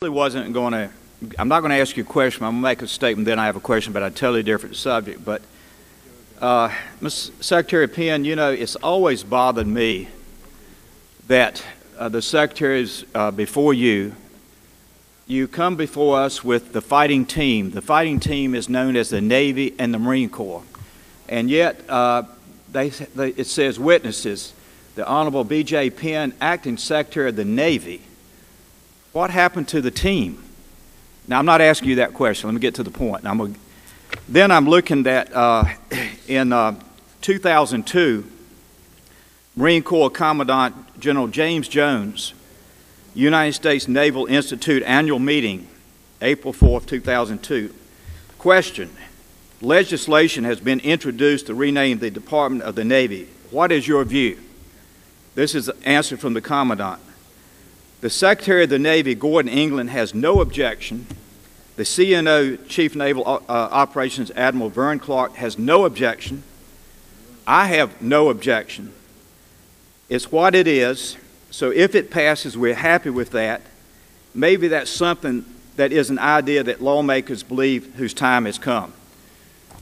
really wasn't going to, I'm not going to ask you a question. I'm going to make a statement, then I have a question about a totally different subject. But, Mr. Secretary Penn, you know, it's always bothered me that the secretaries before you come before us with the fighting team. The fighting team is known as the Navy and the Marine Corps. And yet, it says witnesses, the Honorable B.J. Penn, Acting Secretary of the Navy. What happened to the team? Now, I'm not asking you that question. Let me get to the point. Then I'm looking at, in 2002, Marine Corps Commandant General James Jones, United States Naval Institute annual meeting, April 4th, 2002. Question: legislation has been introduced to rename the Department of the Navy. What is your view? This is the answer from the Commandant. The Secretary of the Navy, Gordon England, has no objection. The CNO, Chief Naval Operations Admiral Vern Clark, has no objection. I have no objection. It's what it is. So if it passes, we're happy with that. Maybe that's something that is an idea that lawmakers believe whose time has come.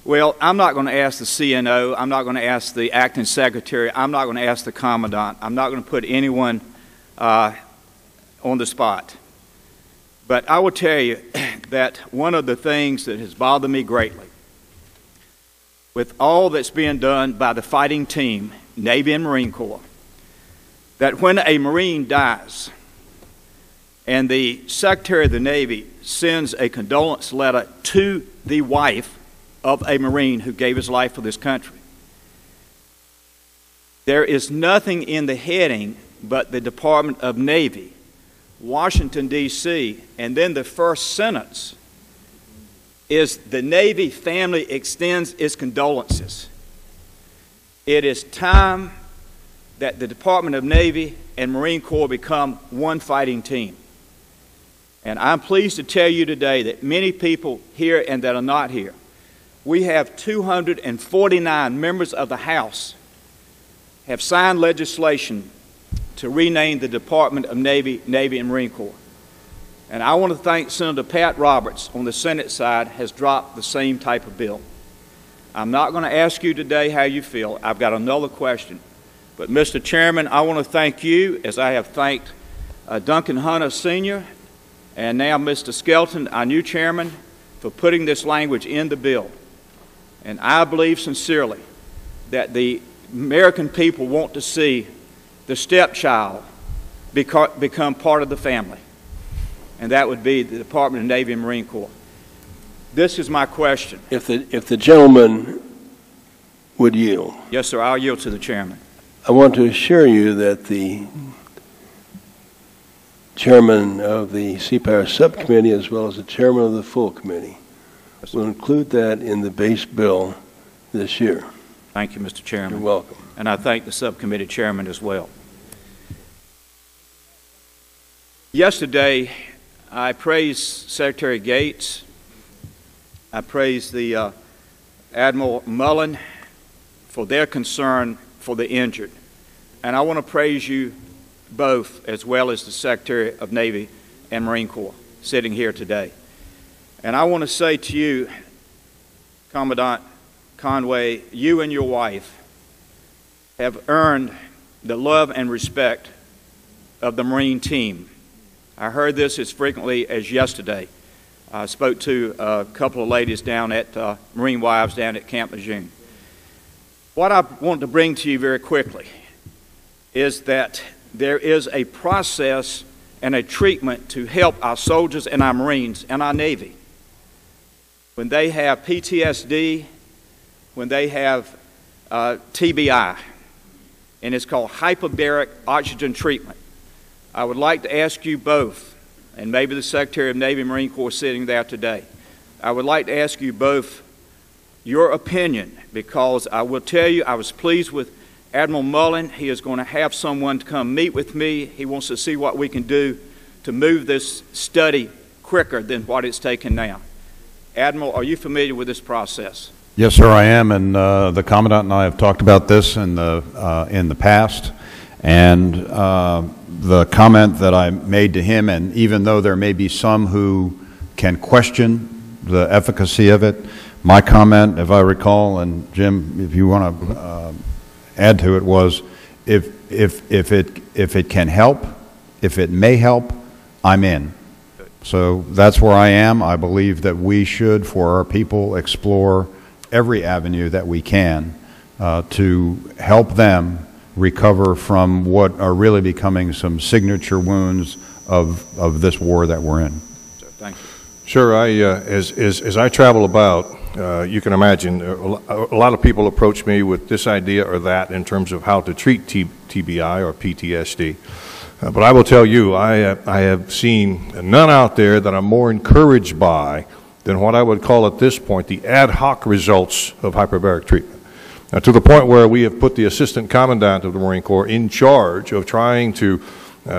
Well, I'm not going to ask the CNO. I'm not going to ask the Acting Secretary. I'm not going to ask the Commandant. I'm not going to put anyone on the spot. But I will tell you that one of the things that has bothered me greatly, with all that's being done by the fighting team, Navy and Marine Corps, that when a Marine dies and the Secretary of the Navy sends a condolence letter to the wife of a Marine who gave his life for this country, there is nothing in the heading but the Department of Navy, Washington, D.C., and then the first sentence is the Navy family extends its condolences. It is time that the Department of Navy and Marine Corps become one fighting team. And I'm pleased to tell you today that many people here and that are not here, we have 249 members of the House have signed legislation to rename the Department of Navy, and Marine Corps. And I want to thank Senator Pat Roberts on the Senate side has dropped the same type of bill. I'm not going to ask you today how you feel. I've got another question. But Mr. Chairman, I want to thank you, as I have thanked Duncan Hunter Sr. and now Mr. Skelton, our new chairman, for putting this language in the bill. And I believe sincerely that the American people want to see the stepchild become part of the family, and that would be the Department of Navy and Marine Corps. This is my question. If the gentleman would yield. Yes, sir, I'll yield to the chairman. I want to assure you that the chairman of the CPAR subcommittee as well as the chairman of the full committee will include that in the base bill this year. Thank you, Mr. Chairman. You're welcome. And I thank the subcommittee chairman as well. Yesterday, I praised Secretary Gates. I praised the Admiral Mullen for their concern for the injured. And I want to praise you both, as well as the Secretary of Navy and Marine Corps sitting here today. And I want to say to you, Commandant Conway, you and your wife have earned the love and respect of the Marine team. I heard this as frequently as yesterday. I spoke to a couple of ladies down at Marine Wives down at Camp Lejeune. What I want to bring to you very quickly is that there is a process and a treatment to help our soldiers and our Marines and our Navy when they have PTSD, when they have TBI, and it's called hyperbaric oxygen treatment. I would like to ask you both, and maybe the Secretary of Navy and Marine Corps sitting there today, I would like to ask you both your opinion, because I will tell you I was pleased with Admiral Mullen. He is going to have someone to come meet with me. He wants to see what we can do to move this study quicker than what it's taken now. Admiral, are you familiar with this process? Yes, sir, I am, and the Commandant and I have talked about this in the past. And the comment that I made to him, and even though there may be some who can question the efficacy of it, my comment, if I recall, and Jim, if you want to add to it, was if it can help, if it may help, I'm in. So that's where I am. I believe that we should, for our people, explore every avenue that we can to help them recover from what are really becoming some signature wounds of this war that we're in. So, thank you. Sure. As I travel about, you can imagine a lot of people approach me with this idea or that in terms of how to treat TBI or PTSD. But I will tell you, I have seen none out there that I'm more encouraged by than what I would call at this point the ad hoc results of hyperbaric treatment. To the point where we have put the Assistant Commandant of the Marine Corps in charge of trying to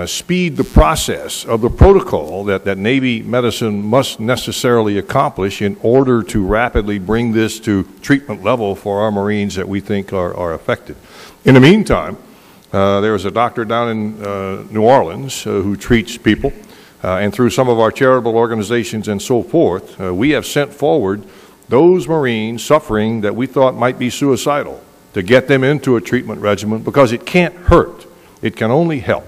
speed the process of the protocol that Navy medicine must necessarily accomplish in order to rapidly bring this to treatment level for our Marines that we think are affected. In the meantime, there is a doctor down in New Orleans who treats people, and through some of our charitable organizations and so forth, we have sent forward those Marines suffering that we thought might be suicidal to get them into a treatment regimen, because it can't hurt. It can only help.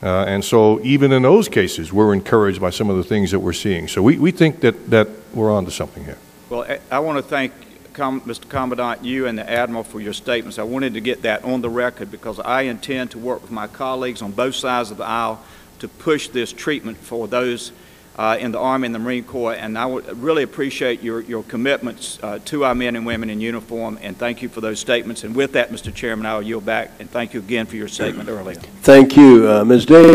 And so even in those cases, we're encouraged by some of the things that we're seeing. So we think that we're on to something here. Well, I want to thank Mr. Commandant, you and the Admiral for your statements. I wanted to get that on the record because I intend to work with my colleagues on both sides of the aisle to push this treatment for those in the Army and the Marine Corps, and I would really appreciate your commitments to our men and women in uniform, and thank you for those statements. And with that, Mr. Chairman, I will yield back, and thank you again for your statement earlier. Thank you. Ms. Davis.